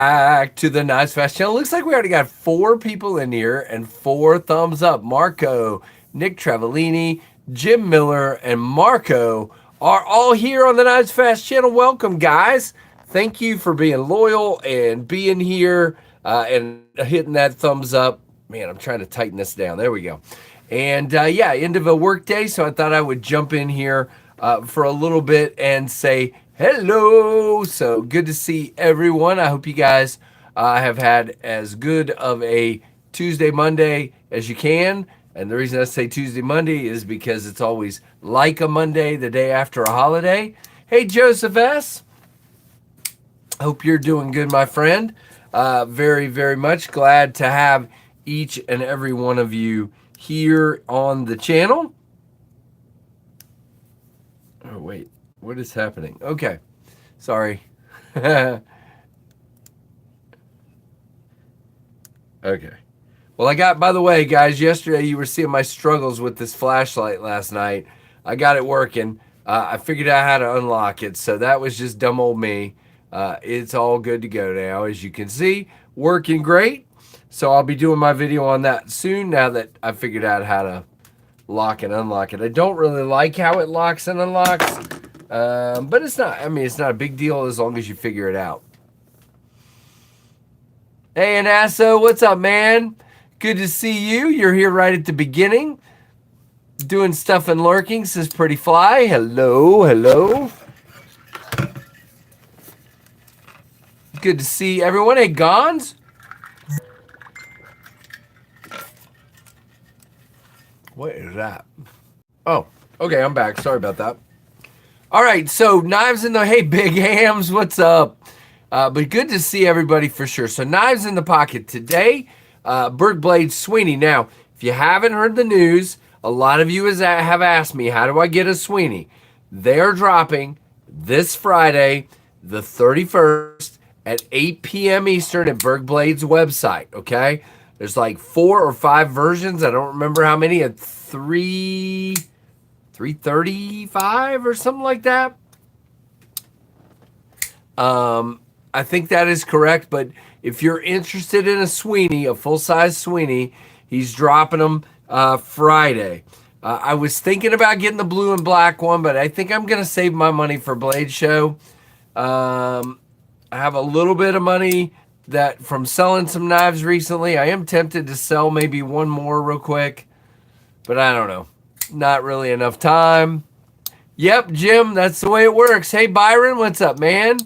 back to the KnivesFAST channel. Looks like we already got 4 people in here and 4 thumbs up. Marco, Nick Travellini, Jim Miller, and Marco are all here on the KnivesFAST channel. Welcome, guys. Thank you for being loyal and being here and hitting that thumbs up. Man, I'm trying to tighten this down. There we go. And yeah, end of a work day, so I thought I would jump in here for a little bit and say hello. So good to see everyone. I hope you guys have had as good of a Tuesday, Monday as you can. And the reason I say Tuesday, Monday is because it's always like a Monday the day after a holiday. Hey, Joseph S. Hope you're doing good, my friend. Very, very much glad to have each and every one of you here on the channel. Oh, wait. What is happening? Okay. Sorry. Okay. Well, I got, by the way, guys, yesterday you were seeing my struggles with this flashlight last night. I got it working. I figured out how to unlock it, so that was just dumb old me. It's all good to go now, as you can see. Working great. So I'll be doing my video on that soon now that I figured out how to lock and unlock it. I don't really like how it locks and unlocks, but it's not, I mean, it's not a big deal as long as you figure it out. Hey, Anasso, what's up, man? Good to see you. You're here right at the beginning. Doing stuff and lurking, says Pretty Fly. Hello, hello. Good to see everyone. Hey, Gons. What is that? Oh, okay, I'm back. Sorry about that. All right, so knives in the, hey, Big Hams, what's up? But good to see everybody for sure. So knives in the pocket today, Berg blade Sweeney. Now, if you haven't heard the news, a lot of you have asked me, how do I get a Sweeney? They're dropping this Friday, the 31st at 8 p.m. Eastern at Berg Blade's website, okay? There's like 4 or 5 versions. I don't remember how many. At 335 or something like that. I think that is correct. But if you're interested in a Sweeney, a full-size Sweeney, he's dropping them Friday. I was thinking about getting the blue and black one, but I think I'm going to save my money for Blade Show. I have a little bit of money that from selling some knives recently. I am tempted to sell maybe one more real quick, but I don't know. Not really enough time. Yep, Jim, that's the way it works. Hey, Byron, what's up, man?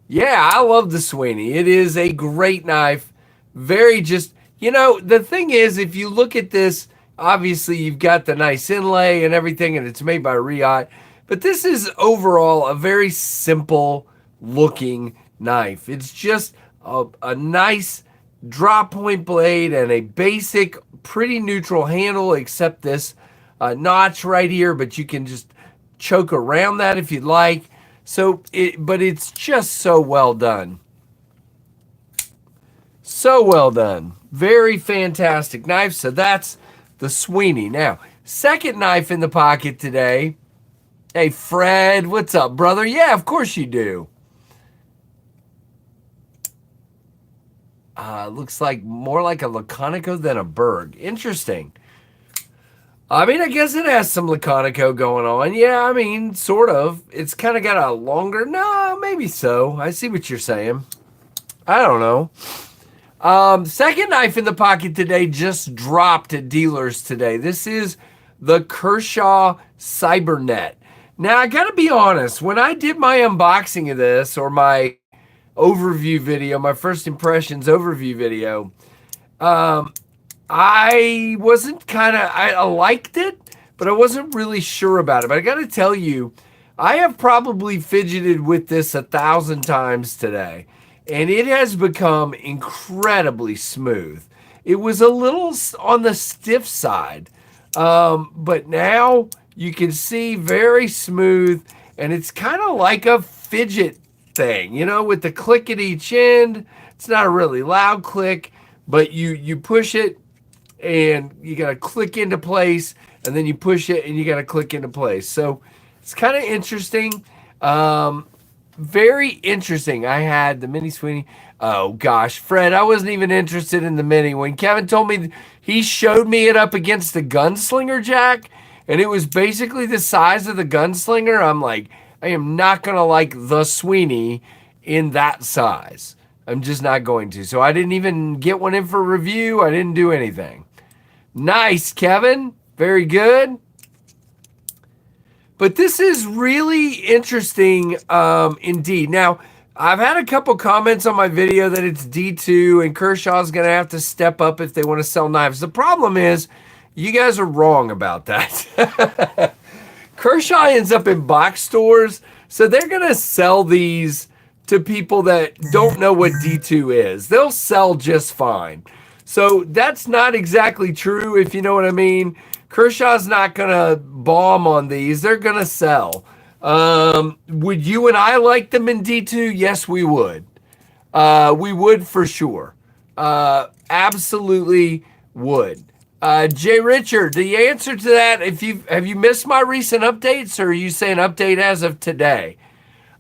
Yeah, I love the Sweeney. It is a great knife. Very just, you know, the thing is, if you look at this, obviously you've got the nice inlay and everything, and it's made by Riot, but this is overall a very simple looking knife. It's just a nice drop point blade and a basic, pretty neutral handle, except this notch right here, but you can just choke around that if you'd like. So, but it's just so well done. So well done. Very fantastic knife. So that's the Sweeney. Now, second knife in the pocket today. Hey, Fred, what's up, brother? Yeah, of course you do. Looks like more like a Laconico than a Berg. Interesting. I mean, I guess it has some Laconico going on. Yeah, I mean, sort of. It's kind of got a longer, no, maybe so. I see what you're saying. I don't know. Second knife in the pocket today just dropped at dealers today. This is the Kershaw Cybernet. Now, I got to be honest. When I did my unboxing of this, or my overview video, my first impressions overview video, I wasn't I liked it, but I wasn't really sure about it. But I got to tell you, I have probably fidgeted with this 1,000 times today, and it has become incredibly smooth. It was a little on the stiff side, but now you can see very smooth, and it's kind of like a fidget thing, you know, with the click at each end. It's not a really loud click, but you push it and you got to click into place, and then you push it and you got to click into place. So it's kind of interesting. very interesting. I had the mini Sweeney. Oh gosh, Fred, I wasn't even interested in the mini. When Kevin told me, he showed me it up against the gunslinger jack, and it was basically the size of the gunslinger. I'm like, I am not gonna like the Sweeney in that size. I'm just not going to. So I didn't even get one in for review. I didn't do anything. Nice, Kevin. Very good. But this is really interesting indeed. Now, I've had a couple comments on my video that it's D2 and Kershaw's going to have to step up if they want to sell knives. The problem is, you guys are wrong about that. Kershaw ends up in box stores, so they're going to sell these to people that don't know what D2 is. They'll sell just fine. So that's not exactly true, if you know what I mean. Kershaw's not going to bomb on these. They're going to sell. Would you and I like them in D2? Yes, we would. We would for sure. Absolutely would. Jay Richard, the answer to that, have you missed my recent updates, or are you saying update as of today?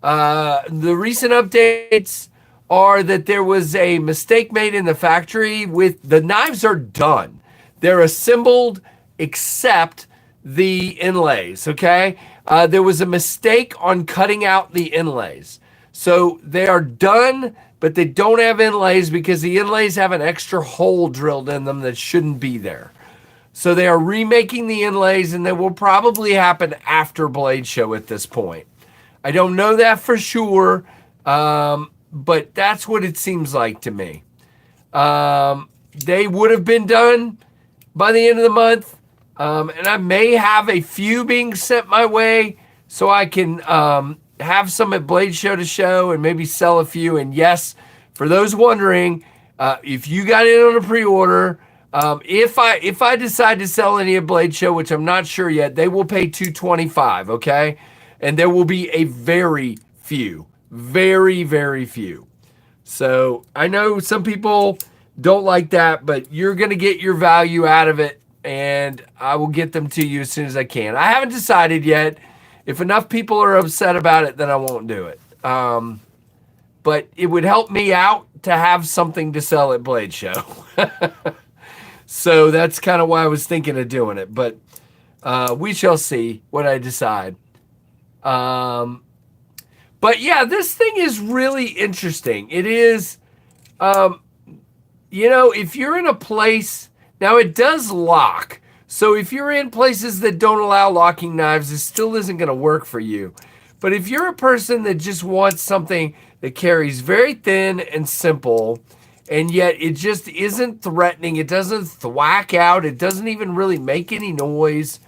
The recent updates are that there was a mistake made in the factory. With the knives are done. They're assembled except the inlays, okay? There was a mistake on cutting out the inlays. So they are done, but they don't have inlays because the inlays have an extra hole drilled in them that shouldn't be there. So they are remaking the inlays, and they will probably happen after Blade Show at this point. I don't know that for sure, but that's what it seems like to me. They would have been done by the end of the month, and I may have a few being sent my way so I can have some at Blade Show to show and maybe sell a few. And yes, for those wondering, if you got in on a pre-order, if I decide to sell any at Blade Show, which I'm not sure yet, they will pay $225, okay? And there will be a very few, very, very few. So I know some people don't like that, but you're going to get your value out of it, and I will get them to you as soon as I can. I haven't decided yet. If enough people are upset about it, then I won't do it. But it would help me out to have something to sell at Blade Show. So that's kind of why I was thinking of doing it. But we shall see what I decide. But yeah, this thing is really interesting. It is, you know, if you're in a place, now it does lock. So if you're in places that don't allow locking knives, it still isn't going to work for you. But if you're a person that just wants something that carries very thin and simple, and yet it just isn't threatening, it doesn't thwack out, it doesn't even really make any noise,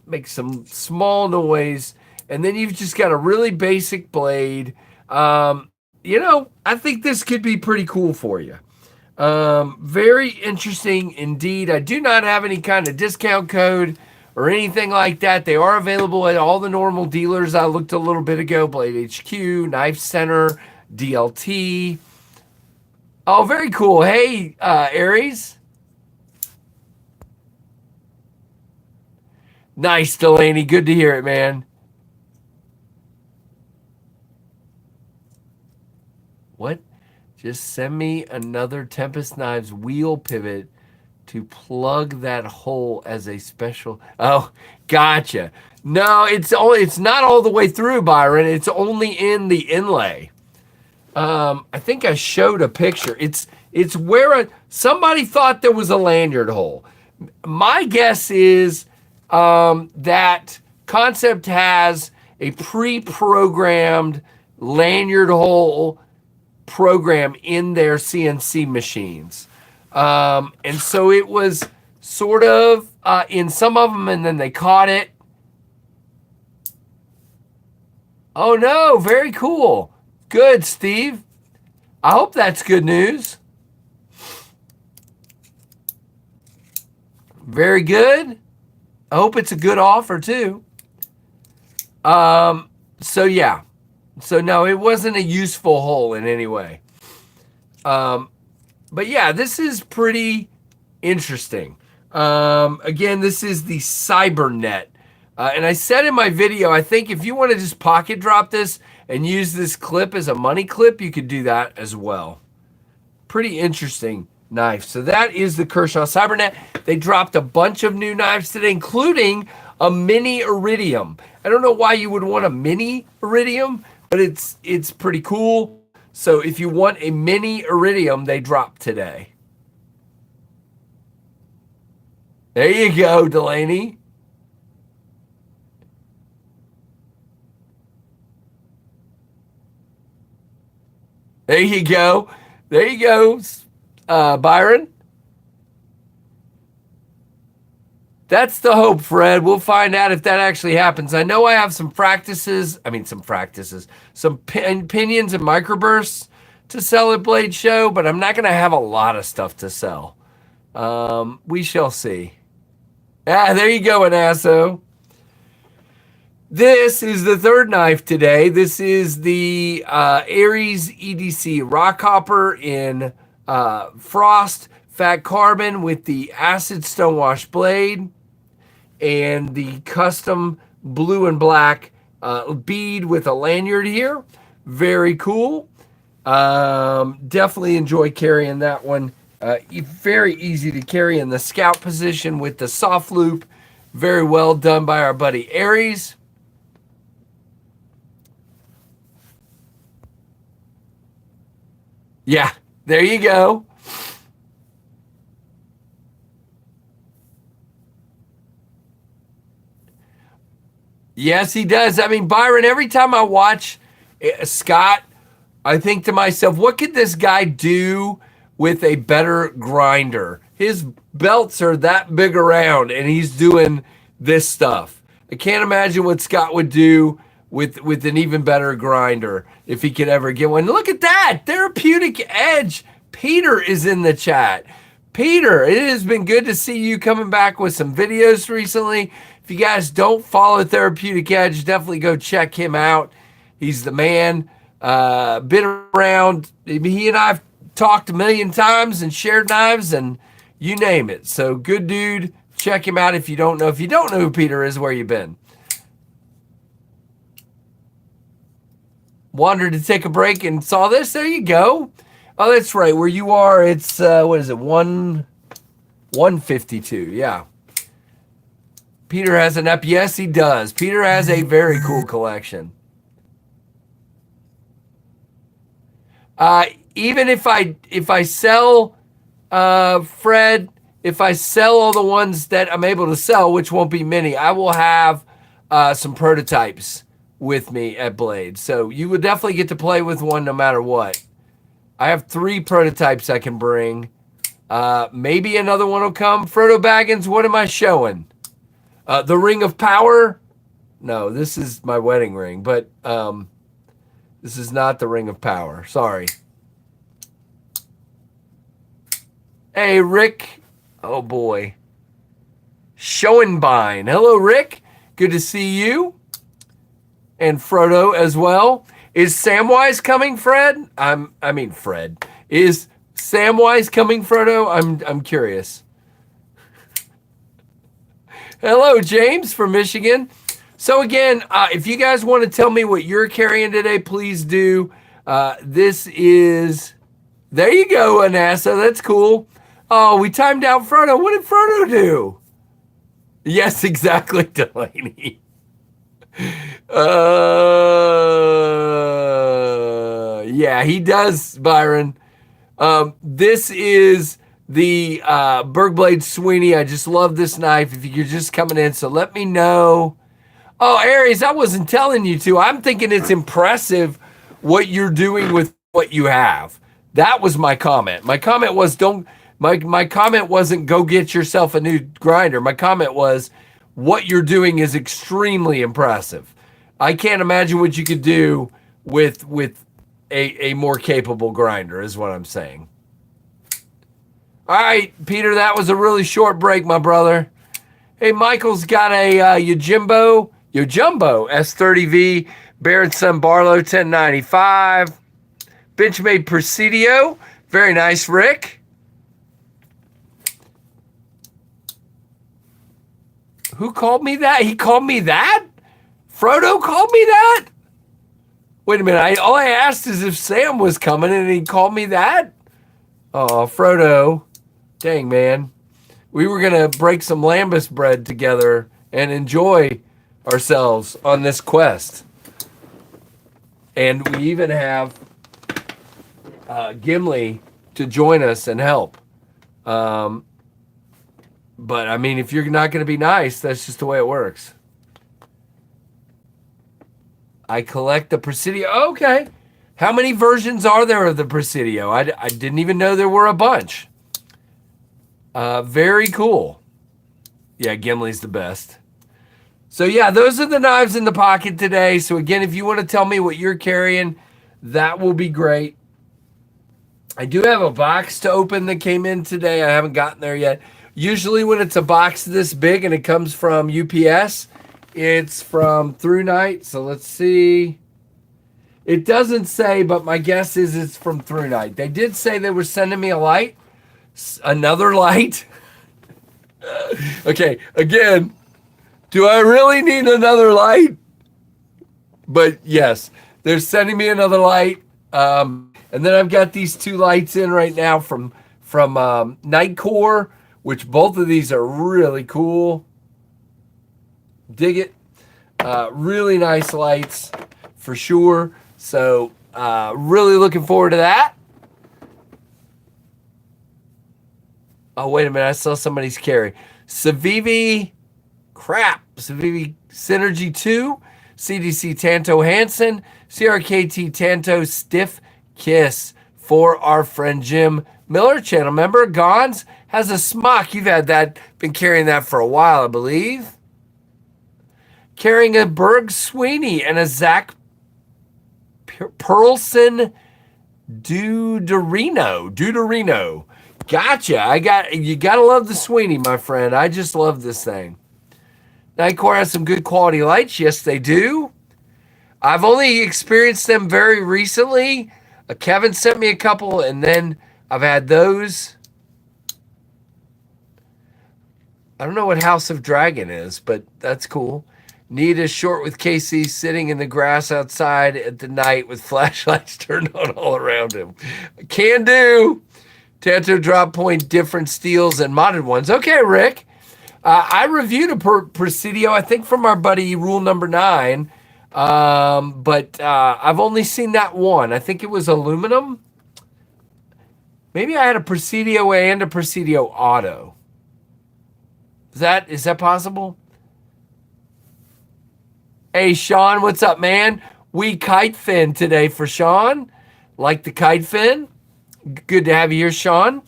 make some small noise, and then you've just got a really basic blade, you know, I think this could be pretty cool for you. Very interesting indeed. I do not have any kind of discount code or anything like that. They are available at all the normal dealers. I looked a little bit ago: Blade HQ, Knife Center, DLT. Oh, very cool. Hey, Aries. Nice, Delaney. Good to hear it, man. What? Just send me another Tempest Knives wheel pivot to plug that hole as a special. Oh, gotcha. No, it's not all the way through, Byron. It's only in the inlay. I think I showed a picture. It's where somebody thought there was a lanyard hole. My guess is that Concept has a pre-programmed lanyard hole program in their CNC machines. And so it was sort of in some of them, and then they caught it. Oh no, very cool. Good, Steve. I hope that's good news. Very good. I hope it's a good offer too. So yeah. So no, it wasn't a useful hole in any way. But yeah, this is pretty interesting. Again, this is the Cybernet. And I said in my video, I think if you want to just pocket drop this and use this clip as a money clip, you could do that as well. Pretty interesting knife. So that is the Kershaw Cybernet. They dropped a bunch of new knives today, including a mini iridium. I don't know why you would want a mini iridium, but it's pretty cool. So if you want a mini iridium, they dropped today. There you go, Delaney. There you go. There you go, Byron. That's the hope, Fred. We'll find out if that actually happens. I know I have some opinions and microbursts to sell at Blade Show, but I'm not going to have a lot of stuff to sell. We shall see. There you go, Anasso. This is the third knife today. This is the Aries EDC rock hopper in frost fat carbon with the acid stonewash blade and the custom blue and black bead with a lanyard here. Very cool. Definitely enjoy carrying that one. Very easy to carry in the scout position with the soft loop. Very well done by our buddy Aries. Yeah, there you go. Yes, he does. I mean, Byron, every time I watch Scott, I think to myself, what could this guy do with a better grinder? His belts are that big around, and he's doing this stuff. I can't imagine what Scott would do with an even better grinder if he could ever get one. Look at that. Therapeutic Edge. Peter is in the chat. Peter, it has been good to see you coming back with some videos recently. If you guys don't follow Therapeutic Edge, definitely go check him out. He's the man. Been around. He and I have talked a million times and shared knives and you name it. So good dude. Check him out if you don't know. If you don't know who Peter is, where you been? Wandered to take a break and saw this. There you go. Oh, that's right. Where you are, it's what is it? 152. Yeah. Peter has an up. Yes, he does. Peter has a very cool collection. Even if I sell Fred, if I sell all the ones that I'm able to sell, which won't be many, I will have some prototypes with me at Blade. So you would definitely get to play with one no matter what. I have 3 prototypes I can bring. Maybe another one will come. Frodo Baggins, what am I showing? The Ring of Power? No, this is my wedding ring, but this is not the Ring of Power. Sorry. Hey, Rick. Oh, boy. Schoenbein. Hello, Rick. Good to see you. And Frodo as well. Is Samwise coming, Fred? Fred. Is Samwise coming, Frodo? I'm curious. Hello, James from Michigan. So again, if you guys want to tell me what you're carrying today, please do. This is, there you go, Anassa. That's cool. Oh, we timed out Frodo. What did Frodo do? Yes, exactly, Delaney. Yeah, he does, Byron. This is the Berg Blade Sweeney. I just love this knife. If you're just coming in, so let me know. Oh, Aries, I wasn't telling you to. I'm thinking it's impressive what you're doing with what you have. That was my comment. My comment was my comment wasn't go get yourself a new grinder. My comment was what you're doing is extremely impressive. I can't imagine what you could do with a more capable grinder is what I'm saying. All right, Peter, that was a really short break, my brother. Hey, Michael's got a Yojimbo S30V Barrett Son Barlo 1095. Benchmade Presidio. Very nice, Rick. Who called me that? He called me that? Frodo called me that? Wait a minute. All I asked is if Sam was coming, and he called me that. Oh, Frodo. Dang, man. We were going to break some lambus bread together and enjoy ourselves on this quest. And we even have Gimli to join us and help. But, I mean, if you're not going to be nice, that's just the way it works. I collect the Presidio. Okay. How many versions are there of the Presidio? I didn't even know there were a bunch. Very cool. Yeah, Gimli's the best. So yeah, those are the knives in the pocket today. So again, if you want to tell me what you're carrying, that will be great. I do have a box to open that came in today. I haven't gotten there yet. Usually when it's a box this big and it comes from UPS, it's from Through Night. So let's see. It doesn't say, but my guess is it's from Through Night. They did say they were sending me a light. Another light. Okay, again, do I really need another light? But yes, they're sending me another light. And then I've got these two lights in right now from Nightcore, which both of these are really cool. Dig it. Really nice lights for sure. So really looking forward to that. Oh, wait a minute. I saw somebody's carry. Civivi Synergy 2, CDC Tanto Hansen, CRKT Tanto Stiff Kiss for our friend Jim Miller, channel member. Gons has a smock. You've had that, been carrying that for a while, I believe. Carrying a Berg Sweeney and a Zach Perlson Deuterino. Gotcha. You gotta love the Sweeney, my friend. I just love this thing. Nightcore has some good quality lights. Yes, they do. I've only experienced them very recently. Kevin sent me a couple, and then I've had those. I don't know what House of Dragon is, but that's cool. Need a short with KC sitting in the grass outside at the night with flashlights turned on all around him. Can do. Tanto drop point, different steels and modded ones. Okay, Rick. I reviewed a Presidio, I think from our buddy Rule Number 9, but I've only seen that one. I think it was aluminum. Maybe I had a Presidio and a Presidio Auto. Is that possible? Hey, Sean, what's up, man? We kite fin today for Sean. Like the kite fin? Good to have you here, Sean.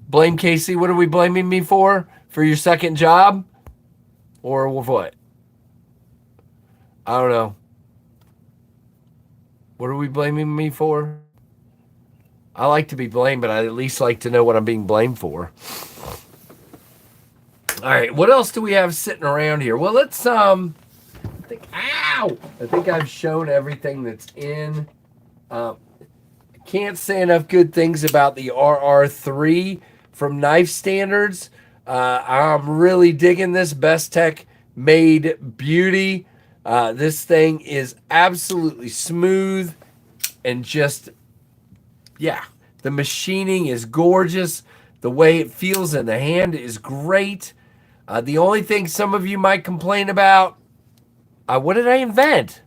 Blame Casey. What are we blaming me for? For your second job? Or what? I don't know. What are we blaming me for? I like to be blamed, but I at least like to know what I'm being blamed for. All right, what else do we have sitting around here? Well, let's I think I've shown everything that's in. Can't say enough good things about the RR3 from Knife Standards. I'm really digging this Best Tech made beauty. This thing is absolutely smooth and just, yeah, the machining is gorgeous. The way it feels in the hand is great. The only thing some of you might complain about, what did I invent?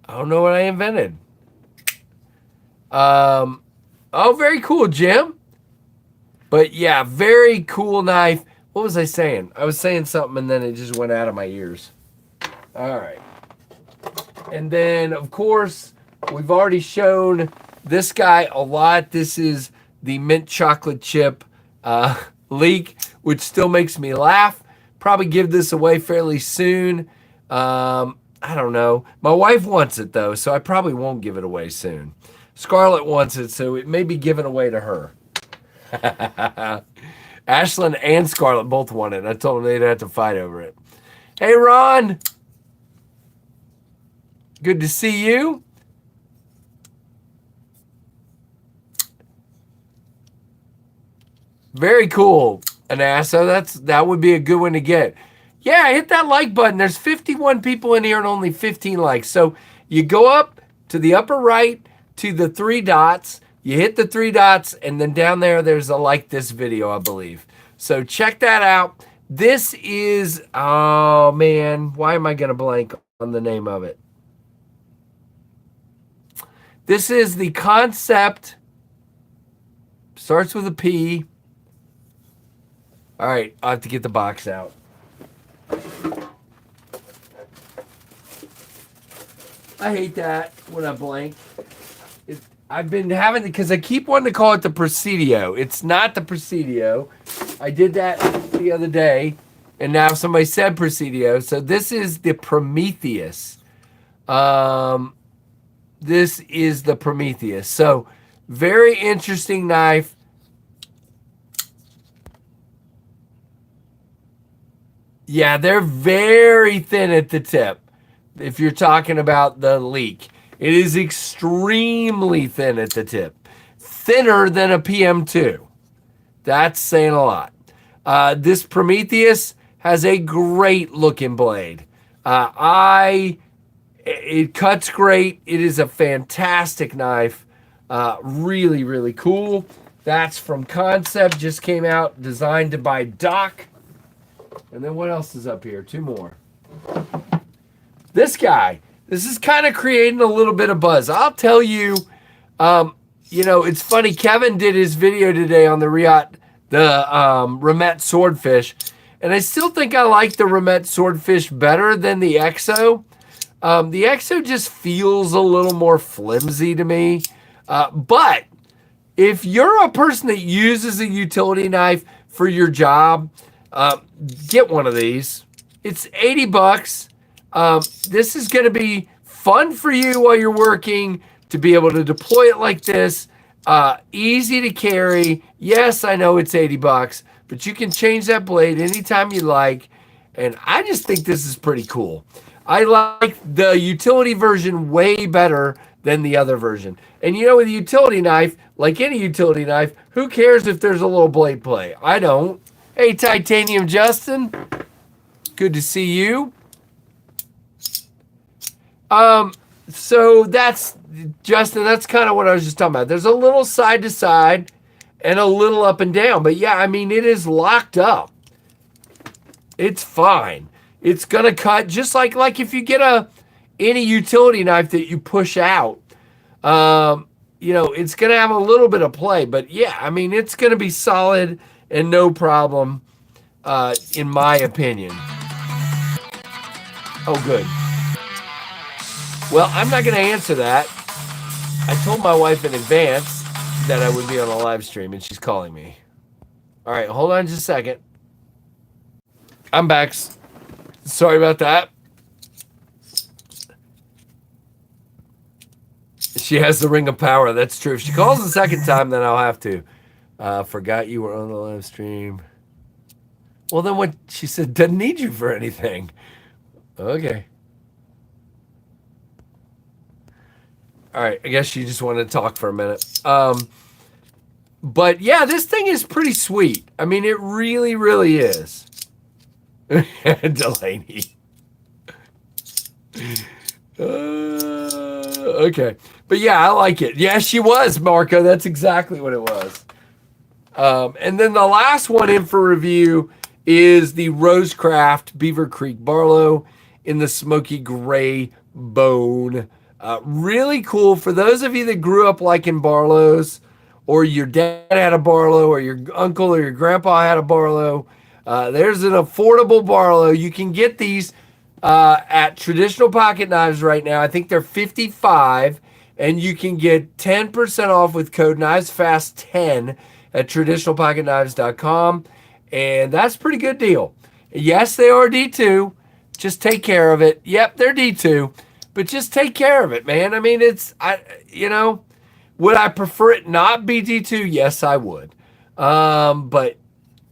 I don't know what I invented. Oh, very cool, Jim. But yeah, very cool knife. What was I saying? I was saying something and then it just went out of my ears. All right. And then, of course, we've already shown this guy a lot. This is the mint chocolate chip leak, which still makes me laugh. Probably give this away fairly soon. I don't know. My wife wants it, though, so I probably won't give it away soon. Scarlett wants it, so it may be given away to her. Ashlyn and Scarlett both want it. I told them they'd have to fight over it. Hey, Ron. Good to see you. Very cool, Anassa. That would be a good one to get. Yeah, hit that like button. There's 51 people in here and only 15 likes. So you go up to the upper right to the three dots. You hit the three dots, and then down there, there's a like this video, I believe. So check that out. This is, oh man, why am I going to blank on the name of it? This is the Concept, starts with a P. All right, I'll have to get the box out. I hate that when I blank. I've been having, because I keep wanting to call it the Presidio. It's not the Presidio. I did that the other day, and now somebody said Presidio. So this is the Prometheus. This is the Prometheus. So very interesting knife. Yeah, they're very thin at the tip. If you're talking about the leak, it is extremely thin at the tip, thinner than a PM2. That's saying a lot. This Prometheus has a great looking blade. It cuts great. It is a fantastic knife. Really, really cool. That's from Concept. Just came out, designed by Doc. And then what else is up here? Two more. This guy. This is kind of creating a little bit of buzz. I'll tell you, you know, it's funny. Kevin did his video today on the Ramette Swordfish. And I still think I like the Ramette Swordfish better than the EXO. The EXO just feels a little more flimsy to me. But if you're a person that uses a utility knife for your job, get one of these. It's 80 bucks. This is going to be fun for you while you're working to be able to deploy it like this. Easy to carry. Yes, I know it's 80 bucks, but you can change that blade anytime you like. And I just think this is pretty cool. I like the utility version way better than the other version. And you know, with a utility knife, like any utility knife, who cares if there's a little blade play? I don't. Hey, Titanium Justin. Good to see you. So that's, Justin, that's kind of what I was just talking about. There's a little side to side and a little up and down. But yeah, I mean, it is locked up. It's fine. It's going to cut just like if you get any utility knife that you push out, you know, it's going to have a little bit of play. But yeah, I mean, it's going to be solid and no problem, in my opinion. Oh, good. Well, I'm not going to answer that. I told my wife in advance that I would be on a live stream, and she's calling me. All right, hold on just a second. I'm back. Sorry about that. She has the ring of power. That's true. If she calls the second time, then I'll have to. Forgot you were on the live stream. Well, then what? She said, doesn't need you for anything. Okay. All right. I guess you just wanted to talk for a minute. But yeah, this thing is pretty sweet. I mean, it really, really is. Delaney. Okay. But yeah, I like it. Yeah, she was, Marco. That's exactly what it was. And then the last one in for review is the Rosecraft Beaver Creek Barlo in the smoky gray bone. Really cool. For those of you that grew up liking Barlows, or your dad had a Barlow, or your uncle or your grandpa had a Barlow, there's an affordable Barlow. You can get these at Traditional Pocket Knives right now. I think they're $55, and you can get 10% off with code KnivesFAST10 at traditionalpocketknives.com, and that's a pretty good deal. Yes, they are D2. Just take care of it. Yep, they're D2, but just take care of it, man. I mean, you know, would I prefer it not be D2? Yes, I would. But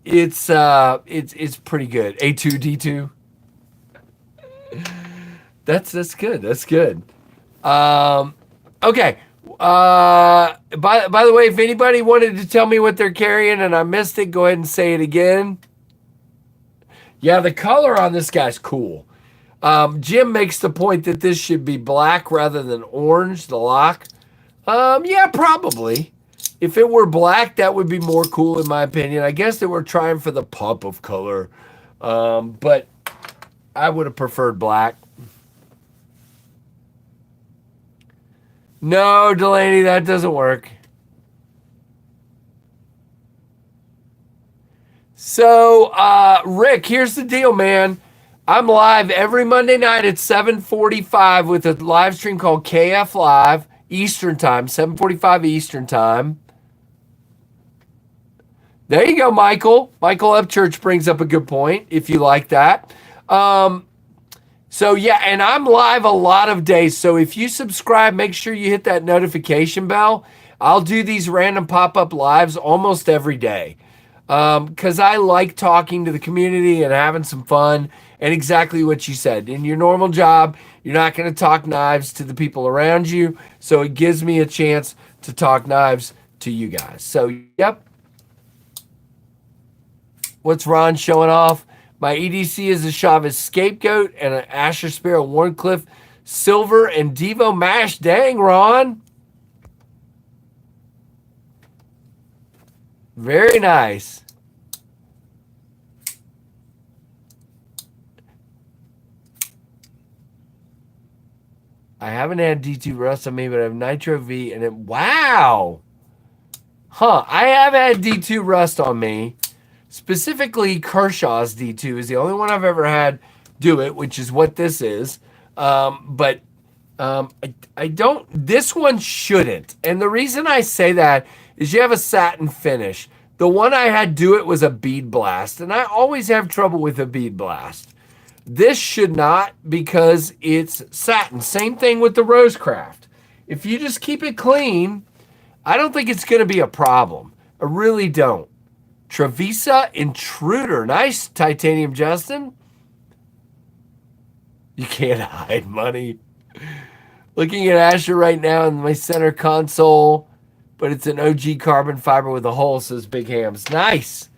it's pretty good. A2 D2. That's good. That's good. Okay. By the way, if anybody wanted to tell me what they're carrying and I missed it, go ahead and say it again. Yeah, the color on this guy's cool. Jim makes the point that this should be black rather than orange, the lock. Yeah, probably. If it were black, that would be more cool in my opinion. I guess they were trying for the pop of color. But I would have preferred black. No, Delaney, that doesn't work. So, Rick, here's the deal, man. I'm live every Monday night at 7:45 with a live stream called KF Live Eastern Time, 7:45 Eastern Time. There you go, Michael. Michael Upchurch brings up a good point, if you like that. So, yeah, and I'm live a lot of days. So if you subscribe, make sure you hit that notification bell. I'll do these random pop-up lives almost every day because I like talking to the community and having some fun. And exactly what you said. In your normal job, you're not going to talk knives to the people around you. So it gives me a chance to talk knives to you guys. So, yep. What's Ron showing off? My EDC is a Chavez Scapegoat and an Asher Sparrow Warncliffe Silver and Devo Mash. Dang, Ron. Very nice. I haven't had D2 rust on me, but I have Nitro V and it, wow. Huh, I have had D2 rust on me. Specifically, Kershaw's D2 is the only one I've ever had do it, which is what this is. I don't, this one shouldn't. And the reason I say that is you have a satin finish. The one I had do it was a bead blast, and I always have trouble with a bead blast. This should not because it's satin. Same thing with the Rosecraft. If you just keep it clean, I don't think it's going to be a problem. I really don't. Trevisa Intruder. Nice, Titanium Justin. You can't hide money. Looking at Asher right now in my center console, but it's an OG carbon fiber with a hole, says Big Hams. Nice.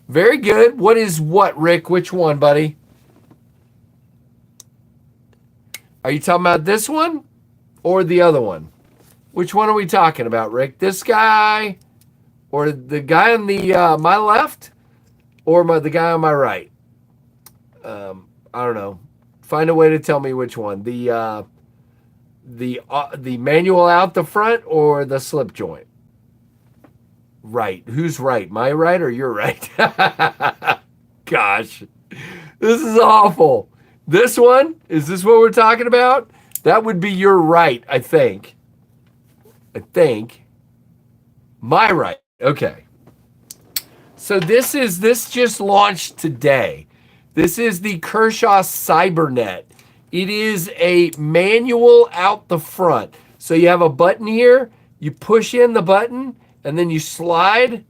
Very good. What is what, Rick? Which one, buddy? Are you talking about this one or the other one? Which one are we talking about, Rick? This guy or the guy on the my left or the guy on my right? I don't know. Find a way to tell me which one. The manual out the front or the slip joint? Right. Who's right? My right or your right? Gosh, this is awful. This one, is this what we're talking about? That would be your right, I think. My right. Okay. So this just launched today. This is the Kershaw Cybernet. It is a manual out the front. So you have a button here, you push in the button, and then you slide.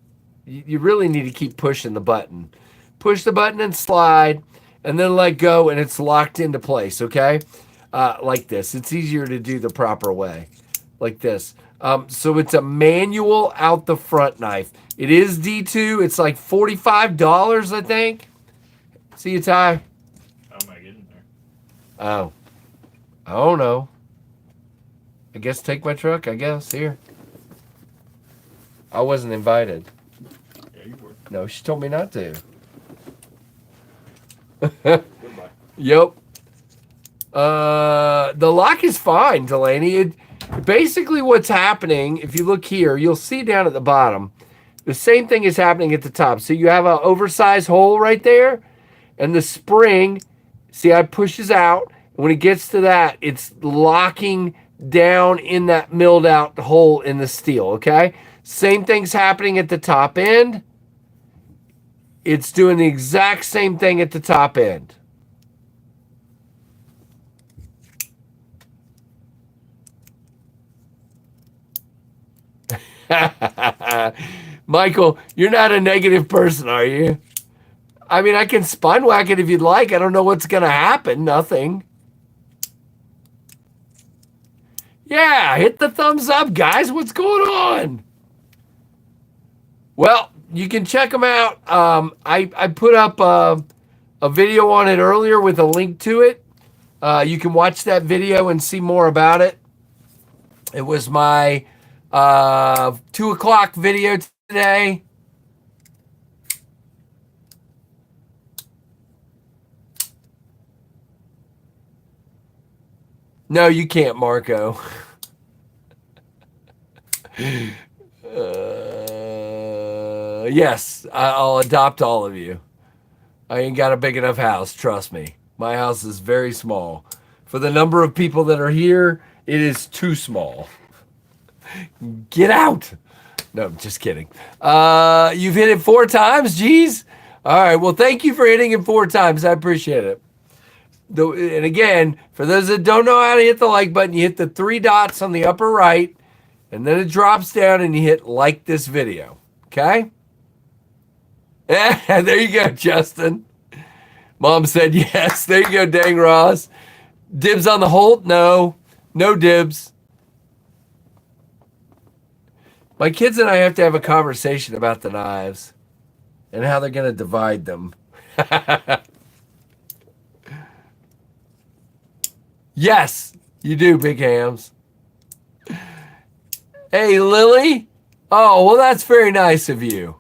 You really need to keep pushing the button. Push the button and slide, and then let go, and it's locked into place, okay? Like this. It's easier to do the proper way, like this. So it's a manual out the front knife. It is D2. It's like $45, I think. See you, Ty. How am I getting there? Oh. I don't know. I guess take my truck, I guess. Here. I wasn't invited. Yeah, you were. No, she told me not to. Goodbye. Yep. The lock is fine, Delaney. Basically what's happening, if you look here, you'll see down at the bottom, the same thing is happening at the top. So you have an oversized hole right there, and the spring, see how it pushes out. And when it gets to that, it's locking down in that milled out hole in the steel, okay? Same thing's happening at the top end. It's doing the exact same thing at the top end. Michael, you're not a negative person, are you? I mean, I can spine whack it if you'd like. I don't know what's going to happen. Nothing. Yeah, hit the thumbs up, guys. What's going on? Well, you can check them out. I put up a video on it earlier with a link to it. You can watch that video and see more about it. It was my 2 o'clock video today. No, you can't, Marco. Yes, I'll adopt all of you. I ain't got a big enough house, trust me. My house is very small. For the number of people that are here, it is too small. Get out. No, just kidding. You've hit it 4 times, geez. All right, well, thank you for hitting it 4 times. I appreciate it. And again, for those that don't know how to hit the like button, you hit the 3 dots on the upper right, and then it drops down and you hit like this video, okay? There you go, Justin. Mom said yes. There you go, dang Ross. Dibs on the Holt? No. No dibs. My kids and I have to have a conversation about the knives and how they're going to divide them. Yes, you do, Big Hams. Hey, Lily. Oh, well, that's very nice of you.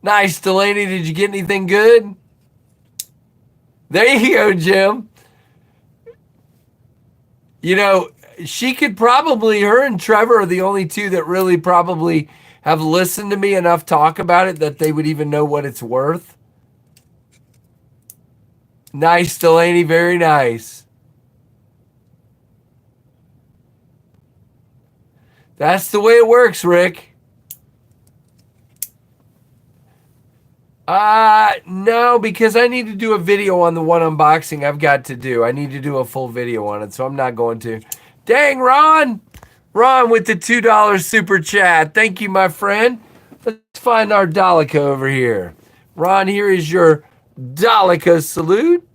Nice, Delaney. Did you get anything good? There you go, Jim. You know, she could probably, her and Trevor are the only two that really probably have listened to me enough talk about it that they would even know what it's worth. Nice, Delaney. Very nice. That's the way it works, Rick. No, because I need to do a video on the one unboxing I've got to do. I need to do a full video on it, so I'm not going to. Dang, Ron! Ron with the $2 super chat. Thank you, my friend. Let's find our Daleka over here. Ron, here is your Daleka salute.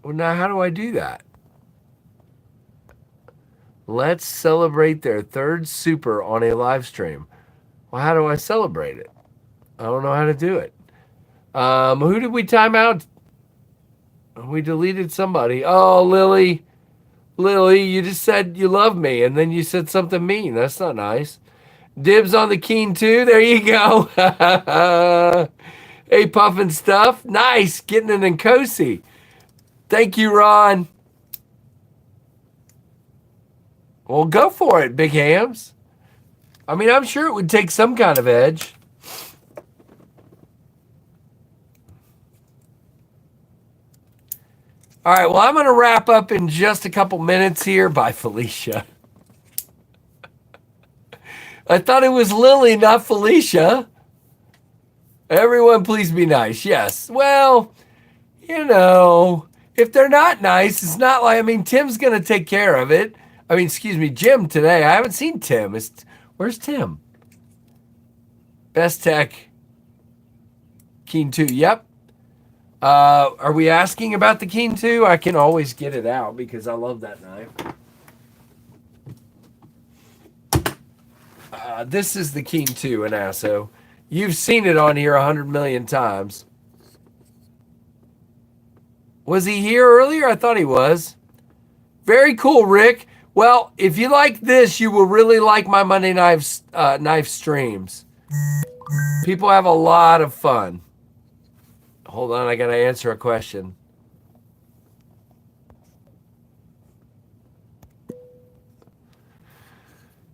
Well, now, how do I do that? Let's celebrate their 3rd super on a live stream. Well, how do I celebrate it? I don't know how to do it. Who did we time out? We deleted somebody. Oh, Lily. Lily, you just said you love me, and then you said something mean. That's not nice. Dibs on the Keen too. There you go. Hey, Puffin Stuff. Nice. Getting it in Nkosi. Thank you, Ron. Well, go for it, Big Hams. I mean, I'm sure it would take some kind of edge. All right, well, I'm going to wrap up in just a couple minutes here. Bye, Felicia. I thought it was Lily, not Felicia. Everyone, please be nice. Yes. Well, you know, if they're not nice, it's not like, I mean, Tim's going to take care of it. I mean, excuse me, Jim today. I haven't seen Tim. Where's Tim? Best Tech. Keen 2. Yep. Are we asking about the Keen 2? I can always get it out because I love that knife. This is the Keen 2 in ASO. You've seen it on here 100 million times. Was he here earlier? I thought he was. Very cool, Rick. Well, if you like this, you will really like my Monday knife streams. People have a lot of fun. Hold on, I got to answer a question.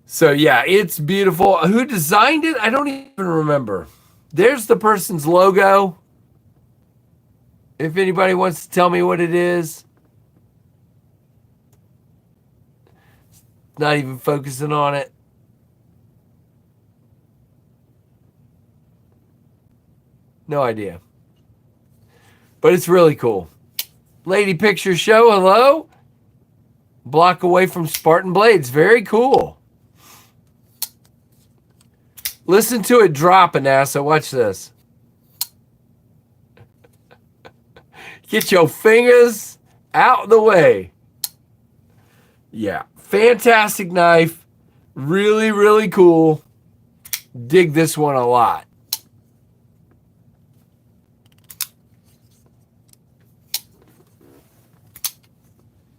So, yeah, it's beautiful. Who designed it? I don't even remember. There's the person's logo. If anybody wants to tell me what it is. Not even focusing on it. No idea. But it's really cool. Lady Picture Show, hello. Block away from Spartan Blades. Very cool. Listen to it drop, NASA. Watch this. Get your fingers out the way. Yeah. Fantastic knife. Really, really cool. Dig this one a lot.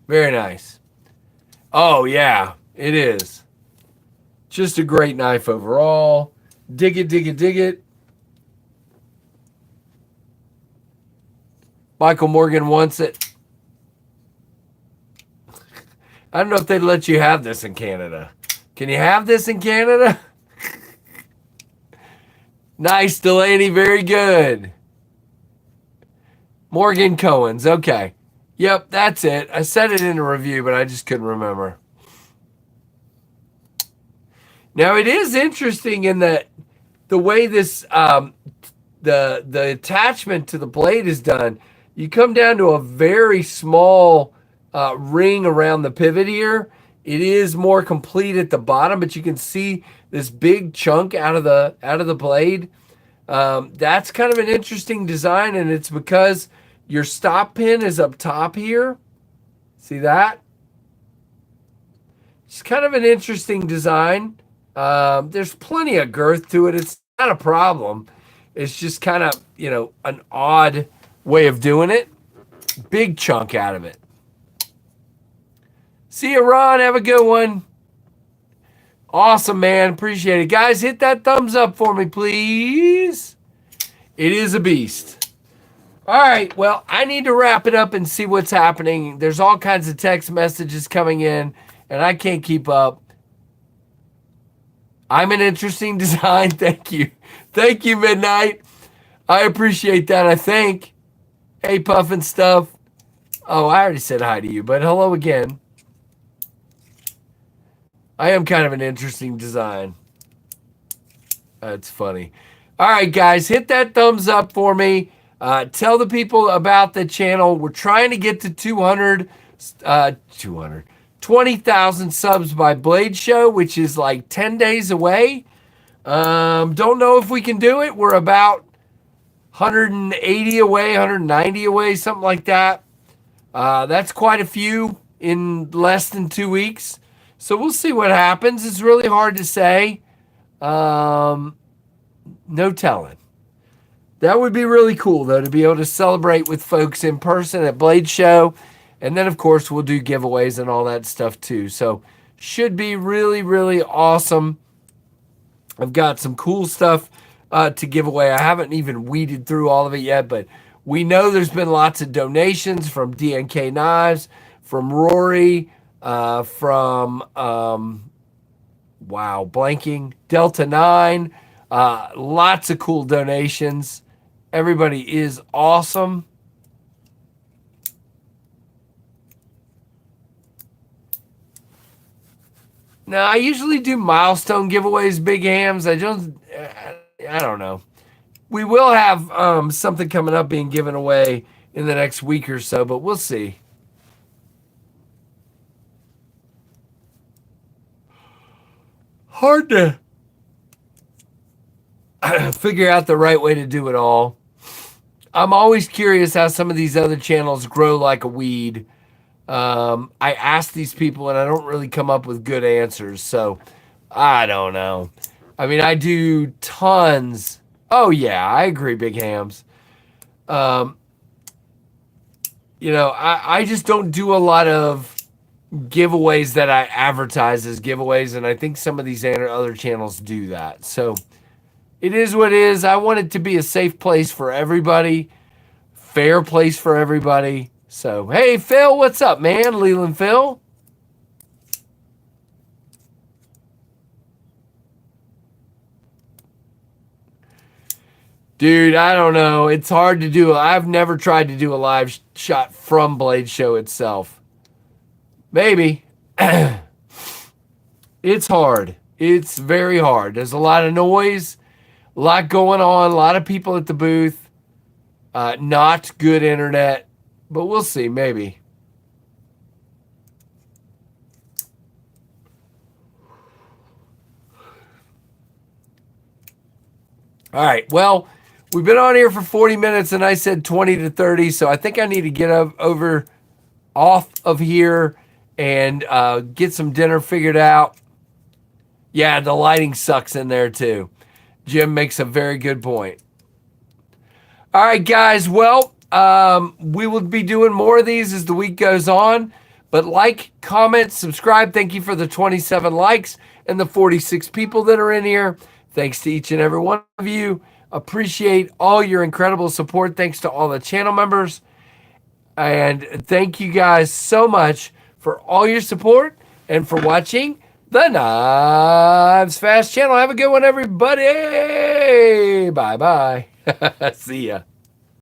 Very nice. Oh, yeah, it is. Just a great knife overall. Dig it, dig it, dig it. Michael Morgan wants it. I don't know if they'd let you have this in Canada. Can you have this in Canada? Nice, Delaney. Very good. Morgan Cohen's. Okay. Yep, that's it. I said it in a review, but I just couldn't remember. Now, it is interesting in that the way this the attachment to the blade is done. You come down to a very small ring around the pivot here. It is more complete at the bottom, but you can see this big chunk out of the blade. That's kind of an interesting design, and it's because your stop pin is up top here. See that? It's kind of an interesting design. There's plenty of girth to it. It's not a problem. It's just kind of, an odd way of doing it. Big chunk out of it. See you, Ron. Have a good one. Awesome, man. Appreciate it. Guys, hit that thumbs up for me, please. It is a beast. All right. Well, I need to wrap it up and see what's happening. There's all kinds of text messages coming in, and I can't keep up. I'm an interesting design. Thank you. Thank you, Midnight. I appreciate that, I think. Hey, Puffin Stuff. Oh, I already said hi to you, but hello again. I am kind of an interesting design. That's funny. All right, guys, hit that thumbs up for me. Tell the people about the channel. We're trying to get to 20,000 subs by Blade Show, which is like 10 days away. Don't know if we can do it. We're about 180 away, 190 away, something like that. That's quite a few in less than 2 weeks. So we'll see what happens. It's really hard to say. No telling. That would be really cool, though, to be able to celebrate with folks in person at Blade Show. And then, of course, we'll do giveaways and all that stuff, too. So should be really, really awesome. I've got some cool stuff to give away. I haven't even weeded through all of it yet, but we know there's been lots of donations from DNK Knives, from Rory, from, blanking, Delta 9. Lots of cool donations. Everybody is awesome. Now, I usually do milestone giveaways, big hams. I don't know. We will have something coming up being given away in the next week or so, but we'll see. Hard to figure out the right way to do it all. I'm always curious how some of these other channels grow like a weed. I ask these people and I don't really come up with good answers. So I don't know. I mean, I do tons. Oh yeah, I agree, Big Hams. I just don't do a lot of giveaways that I advertise as giveaways. And I think some of these other channels do that. So it is what it is. I want it to be a safe place for everybody. Fair place for everybody. So, hey, Phil, what's up, man? Leland Phil. Dude, I don't know. It's hard to do. I've never tried to do a live shot from Blade Show itself. Maybe. It's hard. It's very hard. There's a lot of noise, a lot going on, a lot of people at the booth. Not good internet. But we'll see, maybe. All right, well, we've been on here for 40 minutes, and I said 20 to 30, so I think I need to get off of here and get some dinner figured out. Yeah, the lighting sucks in there, too. Jim makes a very good point. All right, guys, well, we will be doing more of these as the week goes on, But like, comment, subscribe. Thank you for the 27 likes and the 46 people that are in here. Thanks to each and every one of you. Appreciate all your incredible support. Thanks to all the channel members. And thank you guys so much for all your support and for watching the Knives Fast channel. Have a good one, everybody. Bye-bye. See ya.